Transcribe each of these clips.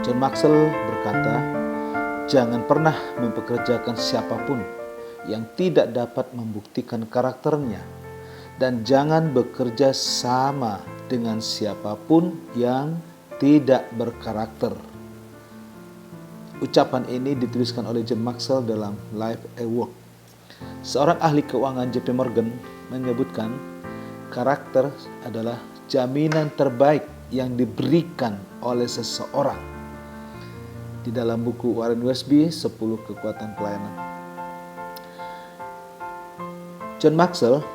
John Maxwell berkata, jangan pernah mempekerjakan siapapun yang tidak dapat membuktikan karakternya, dan jangan bekerja sama dengan siapapun yang tidak berkarakter. Ucapan ini dituliskan oleh John Maxwell dalam Life at Work. Seorang ahli keuangan JP Morgan menyebutkan, karakter adalah jaminan terbaik yang diberikan oleh seseorang. Di dalam buku Warren Wiersbe, 10 Kekuatan Pelayanan. John Maxwell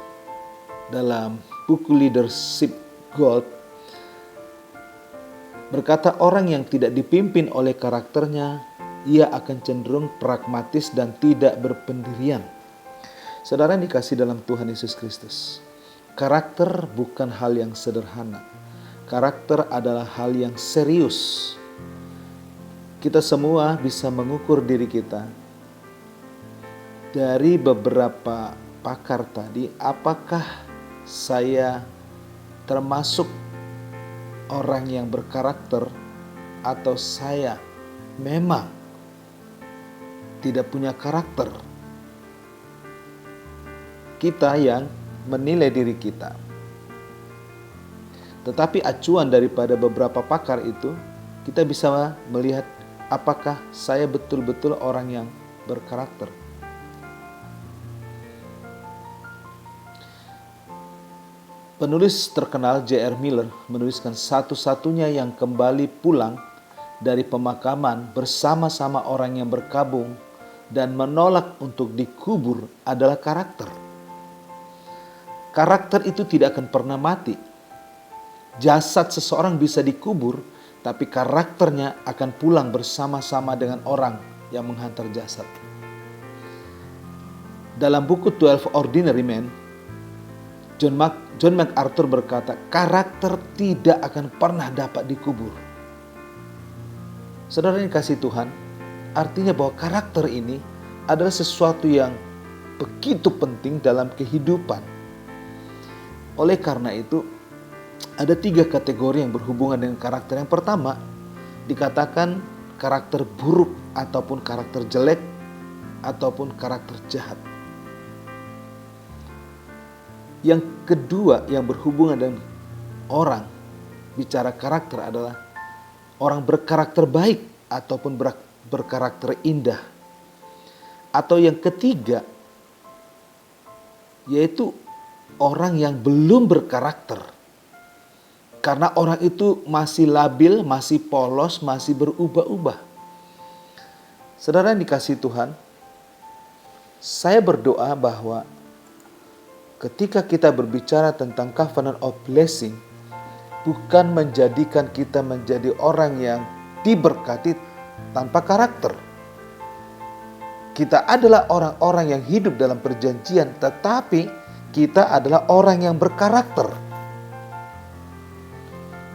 dalam buku Leadership Gold berkata, orang yang tidak dipimpin oleh karakternya, ia akan cenderung pragmatis dan tidak berpendirian. Saudara yang dikasihi dalam Tuhan Yesus Kristus, karakter bukan hal yang sederhana. Karakter adalah hal yang serius. Kita semua bisa mengukur diri kita dari beberapa pakar tadi, apakah saya termasuk orang yang berkarakter atau saya memang tidak punya karakter. Kita yang menilai diri kita. Tetapi acuan daripada beberapa pakar itu, kita bisa melihat apakah saya betul-betul orang yang berkarakter. Penulis terkenal J.R. Miller menuliskan, satu-satunya yang kembali pulang dari pemakaman bersama-sama orang yang berkabung dan menolak untuk dikubur adalah karakter. Karakter itu tidak akan pernah mati. Jasad seseorang bisa dikubur, tapi karakternya akan pulang bersama-sama dengan orang yang menghantar jasad. Dalam buku 12 Ordinary Men, John MacArthur berkata, karakter tidak akan pernah dapat dikubur. Saudara yang kasih Tuhan, artinya bahwa karakter ini adalah sesuatu yang begitu penting dalam kehidupan. Oleh karena itu, ada 3 kategori yang berhubungan dengan karakter. Yang pertama, dikatakan karakter buruk ataupun karakter jelek ataupun karakter jahat. Yang kedua yang berhubungan dengan orang, bicara karakter adalah orang berkarakter baik ataupun berkarakter indah. Atau yang ketiga, yaitu orang yang belum berkarakter. Karena orang itu masih labil, masih polos, masih berubah-ubah. Saudara yang dikasihi Tuhan, saya berdoa bahwa ketika kita berbicara tentang covenant of blessing, bukan menjadikan kita menjadi orang yang diberkati tanpa karakter. Kita adalah orang-orang yang hidup dalam perjanjian, tetapi kita adalah orang yang berkarakter.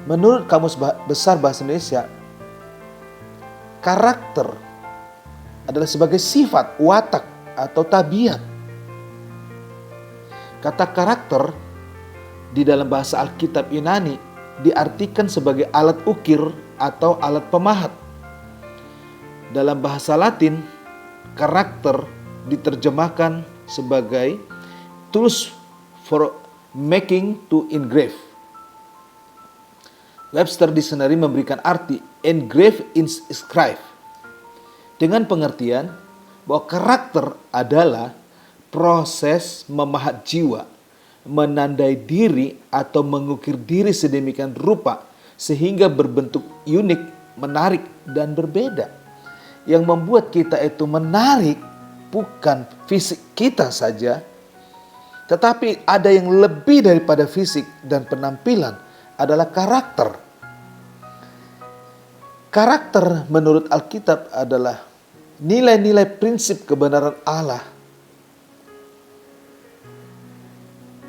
Menurut Kamus Besar Bahasa Indonesia, karakter adalah sebagai sifat, watak, atau tabiat. Kata karakter di dalam bahasa Alkitab Yunani diartikan sebagai alat ukir atau alat pemahat. Dalam bahasa Latin, karakter diterjemahkan sebagai tools for making to engrave. Webster Dictionary memberikan arti engrave, inscribe, dengan pengertian bahwa karakter adalah proses memahat jiwa, menandai diri atau mengukir diri sedemikian rupa sehingga berbentuk unik, menarik, dan berbeda. Yang membuat kita itu menarik bukan fisik kita saja, tetapi ada yang lebih daripada fisik dan penampilan, adalah karakter. Karakter menurut Alkitab adalah nilai-nilai prinsip kebenaran Allah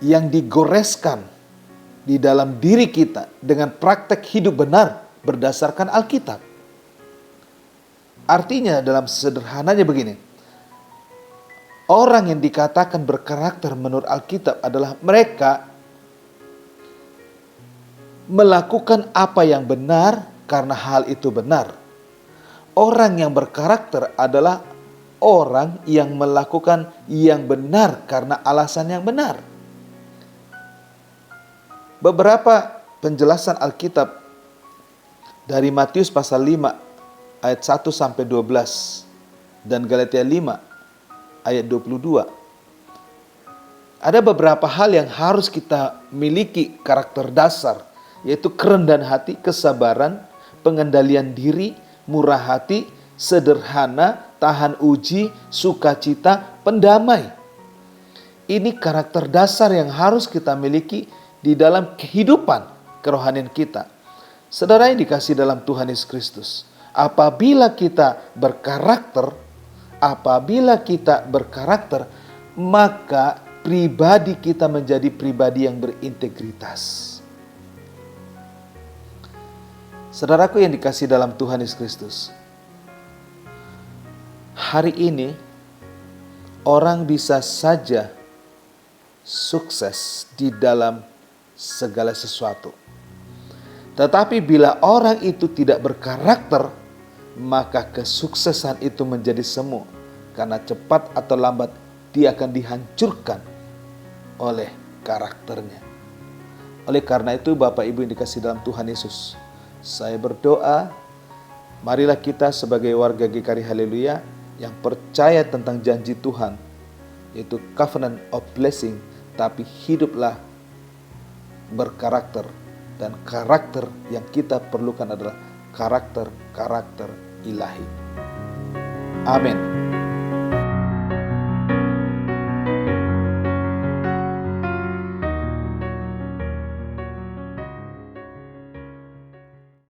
yang digoreskan di dalam diri kita dengan praktek hidup benar berdasarkan Alkitab. Artinya dalam sederhananya begini, orang yang dikatakan berkarakter menurut Alkitab adalah mereka melakukan apa yang benar karena hal itu benar. Orang yang berkarakter adalah orang yang melakukan yang benar karena alasan yang benar. Beberapa penjelasan Alkitab dari Matius pasal 5 ayat 1 sampai 12 dan Galatia 5 ayat 22. Ada beberapa hal yang harus kita miliki karakter dasar, yaitu kerendahan hati, kesabaran, pengendalian diri, murah hati, sederhana, tahan uji, sukacita, pendamai. Ini karakter dasar yang harus kita miliki di dalam kehidupan kerohanian kita. Saudara yang dikasihi dalam Tuhan Yesus Kristus, apabila kita berkarakter, maka pribadi kita menjadi pribadi yang berintegritas. Saudaraku yang dikasihi dalam Tuhan Yesus Kristus, hari ini orang bisa saja sukses di dalam segala sesuatu. Tetapi bila orang itu tidak berkarakter, maka kesuksesan itu menjadi semu. Karena cepat atau lambat dia akan dihancurkan oleh karakternya. Oleh karena itu Bapak Ibu yang dikasihi dalam Tuhan Yesus, saya berdoa, marilah kita sebagai warga GKRI Haleluya yang percaya tentang janji Tuhan, yaitu covenant of blessing, tapi hiduplah berkarakter. Dan karakter yang kita perlukan adalah karakter ilahi. Amin.